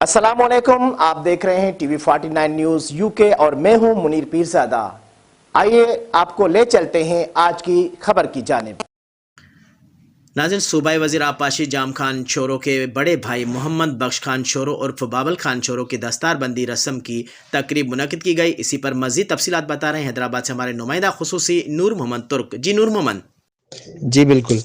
السلام علیکم، آپ دیکھ رہے ہیں ٹی وی 49 نیوز UK اور میں ہوں منیر پیرزادہ۔ آئیے آپ کو لے چلتے ہیں آج کی خبر کی جانب۔ ناظرین، صوبائی وزیر آبپاشی جام خان شورو کے بڑے بھائی محمد بخش خان شورو عرف بابل خان شورو کی دستار بندی رسم کی تقریب منعقد کی گئی۔ اسی پر مزید تفصیلات بتا رہے ہیں حیدرآباد سے ہمارے نمائندہ خصوصی نور محمد ترک۔ جی نور محمد۔ جی بالکل،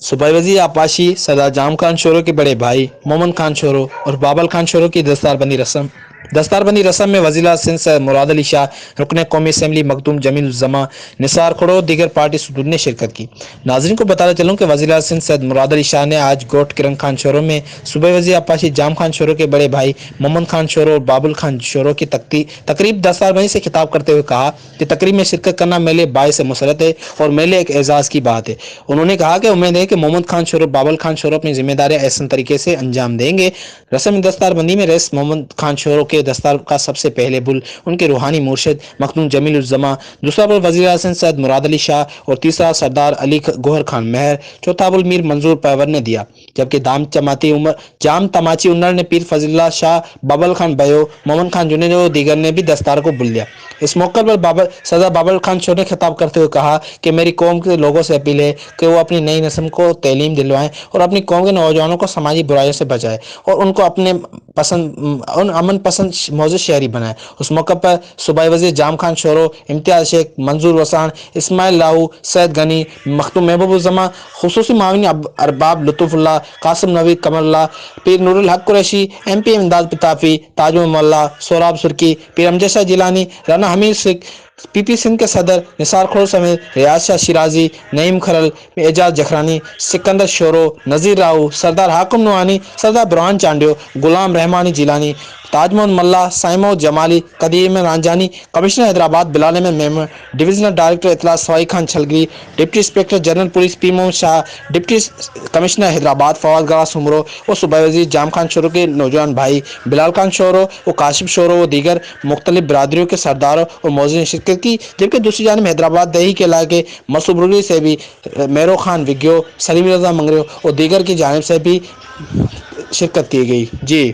صوبائی وزیر آبپاشی سردار جام خان شورو کے بڑے بھائی محمد خان شورو اور بابل خان شورو کی دستار بندی رسم میں وزیر اعلیٰ سندھ سید مراد علی شاہ، رکن قومی اسمبلی مخدوم جمیل الزماں، نثار کھڑو دیگر پارٹی ستون نے شرکت کی۔ ناظرین کو بتاتے چلوں کہ وزیر اعلیٰ سندھ سید مراد علی شاہ نے آج گوٹ کرن خان شورو میں صوبائی وزیر آبپاشی جام خان شورو کے بڑے بھائی محمد خان شورو اور بابل خان شورو کی تقریب دستار بندی سے خطاب کرتے ہوئے کہا کہ تقریب میں شرکت کرنا میلے باعث مسرت ہے اور میلے ایک اعزاز کی بات ہے۔ انہوں نے کہا کہ امید ہے کہ محمد خان شورو بابل خان شورو اپنی ذمہ داریاں احسن طریقے سے انجام دیں گے۔ رسم دستار بندی میں رئیس محمد خان شورو کے دستار کا سب سے پہلے بل ان کے روحانی مرشد مخدوم جمیل الزماں، دوسرا بل وزیر اعظم سید مراد علی شاہ اور تیسرا سردار علی گوہر خان مہر، چوتھا بل میر منظور پیور نے دیا، جبکہ جام تماچی انر نے پیر فضل اللہ شاہ، بابل خان بیو، محمد خان جنید اور دیگر نے بھی دستار کو بل دیا۔ اس موقع پر سردار بابل خان شورو نے خطاب کرتے ہوئے کہا کہ میری قوم کے لوگوں سے اپیل ہے کہ وہ اپنی نئی نسل کو تعلیم دلوائیں اور اپنی قوم کے نوجوانوں کو سماجی برائیوں سے بچائیں اور ان کو اپنے امن پسند موزے شہری بنائیں۔ اس موقع پر صوبائی وزیر جام خان شورو، امتیاز شیخ، منظور وسان، اسماعیل لاؤ، سید غنی، مخدوم محبوب الزماں، خصوصی معاون ارباب لطف اللہ، قاسم نوید، قمر اللہ، پیر نور الحق قریشی، MP امداد پتافی، تاج ملا، سوراب سرکی، پیر امجد شاہ جیلانی، رانا حمید سکھ، PP سندھ کے صدر نثار کھڑو سمیت ریاض شاہ شیرازی، نعیم کھرل، اعجاز جکھرانی، سکندر شورو، نذیر راؤ، سردار حاکم نوانی، سردار برہان چانڈیو، غلام رحمانی جیلانی، تاج محمد ملا، Saimo Jamali, Qadeem Ranjani, commissioner Hyderabad Bilal Ahmed Memon, divisional director اطلاع Sawai Khan Chhalgari, deputy inspector general police P Muhammad Shah, deputy commissioner Hyderabad Fawad گڑا سمرو اور صوبائی وزیر جام خان شورو کے نوجوان بھائی بلال خان شورو اور کاشف شورو و دیگر مختلف برادریوں کے سرداروں اور موزوں نے شرکت کی، جبکہ دوسری جانب حیدرآباد دیہی کے علاقے مصوبری سے بھی میرو خان وگیو، سلیم رضا منگریو اور دیگر کی جانب سے بھی شرکت کی گئی۔ جی